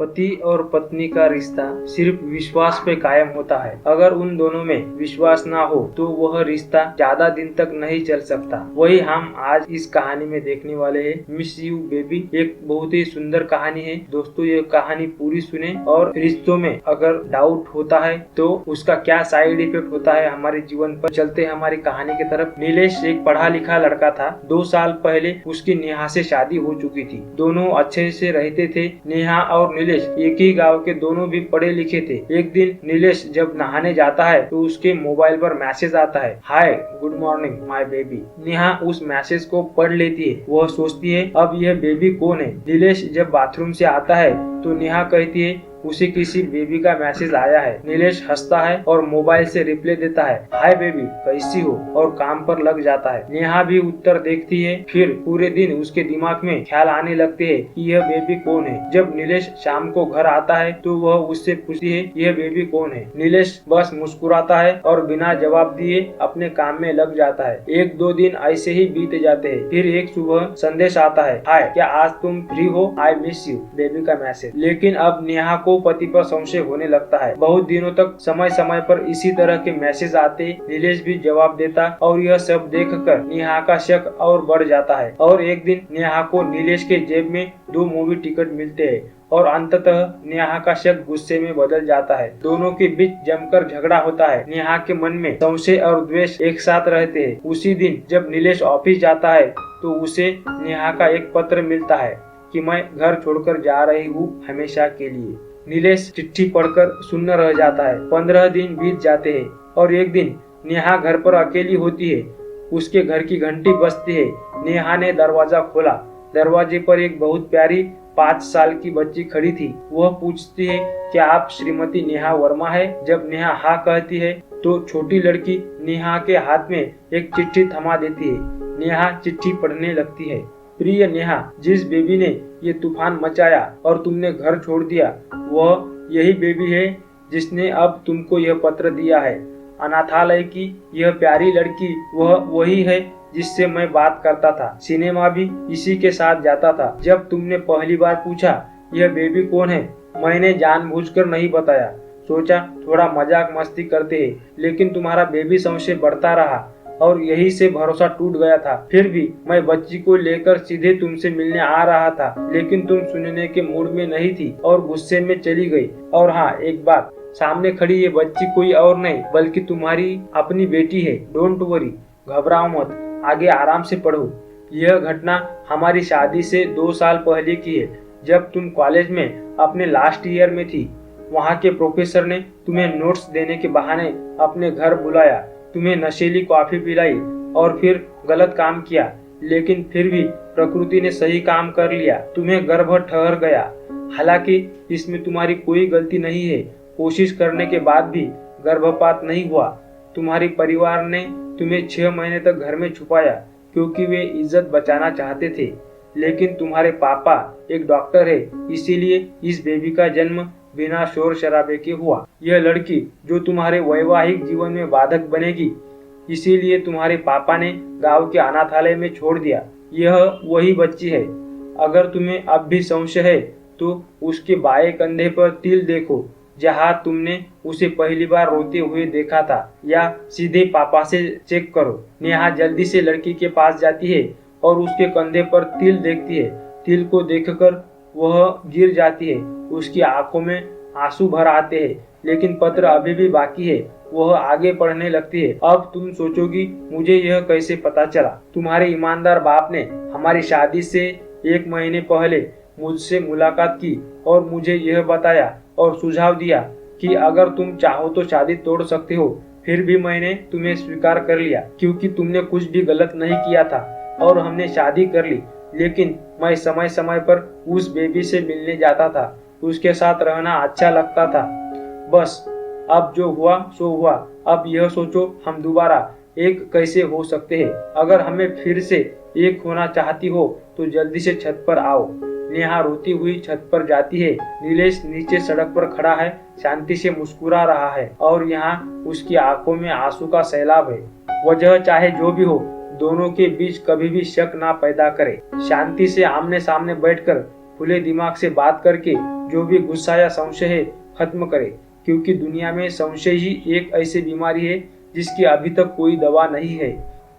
पति और पत्नी का रिश्ता सिर्फ विश्वास पे कायम होता है। अगर उन दोनों में विश्वास ना हो तो वह रिश्ता ज्यादा दिन तक नहीं चल सकता। वही हम आज इस कहानी में देखने वाले हैं, मिस यू बेबी। एक बहुत ही सुंदर कहानी है दोस्तों, ये कहानी पूरी सुने। और रिश्तों में अगर डाउट होता है तो उसका क्या साइड इफेक्ट होता है हमारे जीवन पर। चलते हमारी कहानी की तरफ। नीलेश एक पढ़ा लिखा लड़का था। 2 साल पहले उसकी नेहा से शादी हो चुकी थी। दोनों अच्छे से रहते थे। नेहा और नीलेश एक ही गांव के, दोनों भी पढ़े लिखे थे। एक दिन नीलेश जब नहाने जाता है तो उसके मोबाइल पर मैसेज आता है, hi good morning my baby. Neha उस मैसेज को पढ़ लेती है। वह सोचती है अब यह बेबी कौन है। नीलेश जब बाथरूम से आता है तो नेहा कहती है उसे किसी बेबी का मैसेज आया है। नीलेश हंसता है और मोबाइल से रिप्लाई देता है, हाय बेबी कैसी हो, और काम पर लग जाता है। नेहा भी उत्तर देखती है। फिर पूरे दिन उसके दिमाग में ख्याल आने लगते हैं कि यह बेबी कौन है। जब नीलेश शाम को घर आता है तो वह उससे पूछती है यह बेबी कौन है। नीलेश बस मुस्कुराता है और बिना जवाब दिए अपने काम में लग जाता है। 1-2 दिन ऐसे ही बीत जाते हैं। फिर एक सुबह संदेश आता है, हाय क्या आज तुम फ्री हो, आई मिस यू बेबी का मैसेज। लेकिन अब नेहा को पति पर संशय होने लगता है। बहुत दिनों तक समय समय पर इसी तरह के मैसेज आते। नीलेश भी जवाब देता और यह सब देखकर नेहा का शक और बढ़ जाता है। और एक दिन नेहा को नीलेश के जेब में 2 मूवी टिकट मिलते हैं और अंततः नेहा का शक गुस्से में बदल जाता है। दोनों के बीच जमकर झगड़ा होता है। नेहा के मन में संशय और द्वेष एक साथ रहते हैं। उसी दिन जब नीलेश ऑफिस जाता है तो उसे नेहा का एक पत्र मिलता है कि मैं घर छोड़कर जा रही हूँ हमेशा के लिए। नीलेश चिट्ठी पढ़कर सुन्न रह जाता है। 15 दिन बीत जाते हैं और एक दिन नेहा घर पर अकेली होती है। उसके घर की घंटी बजती है। नेहा ने दरवाजा खोला। दरवाजे पर एक बहुत प्यारी 5 साल की बच्ची खड़ी थी। वह पूछती है, क्या आप श्रीमती नेहा वर्मा है? जब नेहा हाँ कहती है तो छोटी लड़की नेहा के हाथ में एक चिट्ठी थमा देती है। नेहा चिट्ठी पढ़ने लगती है, प्रिय नेहा, जिस बेबी ने ये तूफान मचाया और तुमने घर छोड़ दिया, वह यही बेबी है जिसने अब तुमको यह पत्र दिया है। अनाथालय की यह प्यारी लड़की वह वही है जिससे मैं बात करता था। सिनेमा भी इसी के साथ जाता था। जब तुमने पहली बार पूछा यह बेबी कौन है, मैंने जानबूझकर नहीं बताया। सोचा थोड़ा मजाक मस्ती करते हैं, लेकिन तुम्हारा बेबी संशय बढ़ता रहा और यही से भरोसा टूट गया था। फिर भी मैं बच्ची को लेकर सीधे तुमसे मिलने आ रहा था, लेकिन तुम सुनने के मूड में नहीं थी और गुस्से में चली गई। और हाँ एक बात, सामने खड़ी ये बच्ची कोई और नहीं बल्कि तुम्हारी अपनी बेटी है। डोंट वरी, घबराओ मत, आगे आराम से पढ़ो। यह घटना हमारी शादी से 2 साल पहले की है, जब तुम कॉलेज में अपने लास्ट ईयर में थी। वहाँ के प्रोफेसर ने तुम्हें नोट्स देने के बहाने अपने घर बुलाया, तुम्हें नशीली कॉफी पिलाई और फिर गलत काम किया, लेकिन फिर भी प्रकृति ने सही काम कर लिया। तुम्हें गर्भ ठहर गया। हालांकि इसमें तुम्हारी कोई गलती नहीं है। कोशिश करने के बाद भी गर्भपात नहीं हुआ। तुम्हारे परिवार ने तुम्हें 6 महीने तक घर में छुपाया क्योंकि वे इज्जत बचाना चाहते थे। लेकिन तुम्हारे पापा एक डॉक्टर है, इसीलिए इस बेबी का जन्म बिना शोर शराबे के हुआ। यह लड़की जो तुम्हारे वैवाहिक जीवन में बाधक बनेगी, इसीलिए तुम्हारे पापा ने गांव के अनाथालय में छोड़ दिया। यह वही बच्ची है। अगर तुम्हें अब भी संशय है तो उसके बाएं कंधे पर तिल देखो, जहां तुमने उसे पहली बार रोते हुए देखा था, या सीधे पापा से चेक करो। नेहा जल्दी से लड़की के पास जाती है और उसके कंधे पर तिल देखती है। तिल को देखकर वह गिर जाती है। उसकी आंखों में आंसू भर आते हैं, लेकिन पत्र अभी भी बाकी है। वह आगे पढ़ने लगती है, अब तुम सोचोगी मुझे यह कैसे पता चला। तुम्हारे ईमानदार बाप ने हमारी शादी से 1 महीने पहले मुझसे मुलाकात की और मुझे यह बताया और सुझाव दिया कि अगर तुम चाहो तो शादी तोड़ सकते हो। फिर भी मैंने तुम्हें स्वीकार कर लिया क्योंकि तुमने कुछ भी गलत नहीं किया था और हमने शादी कर ली। लेकिन मैं समय समय पर उस बेबी से मिलने जाता था, उसके साथ रहना अच्छा लगता था। बस अब जो हुआ सो हुआ। अब यह सोचो हम दोबारा एक कैसे हो सकते हैं। अगर हमें फिर से एक होना चाहती हो तो जल्दी से छत पर आओ। नेहा रोती हुई छत पर जाती है। नीलेश नीचे सड़क पर खड़ा है, शांति से मुस्कुरा रहा है और यहाँ उसकी आंखों में आंसू का सैलाब है। वजह चाहे जो भी हो, दोनों के बीच कभी भी शक ना पैदा करे। शांति से आमने सामने बैठकर खुले दिमाग से बात करके जो भी गुस्सा या संशय है खत्म करे, क्योंकि दुनिया में संशय ही एक ऐसी बीमारी है जिसकी अभी तक कोई दवा नहीं है।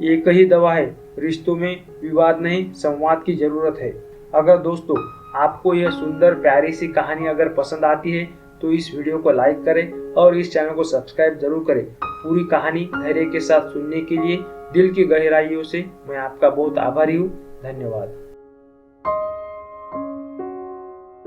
एक ही दवा है, रिश्तों में विवाद नहीं, संवाद की जरूरत है। अगर दोस्तों आपको यह सुंदर प्यारी सी कहानी अगर पसंद आती है तो इस वीडियो को लाइक करें और इस चैनल को सब्सक्राइब जरूर करें। पूरी कहानी धैर्य के साथ सुनने के लिए दिल की गहराइयों से मैं आपका बहुत आभारी हूँ। धन्यवाद।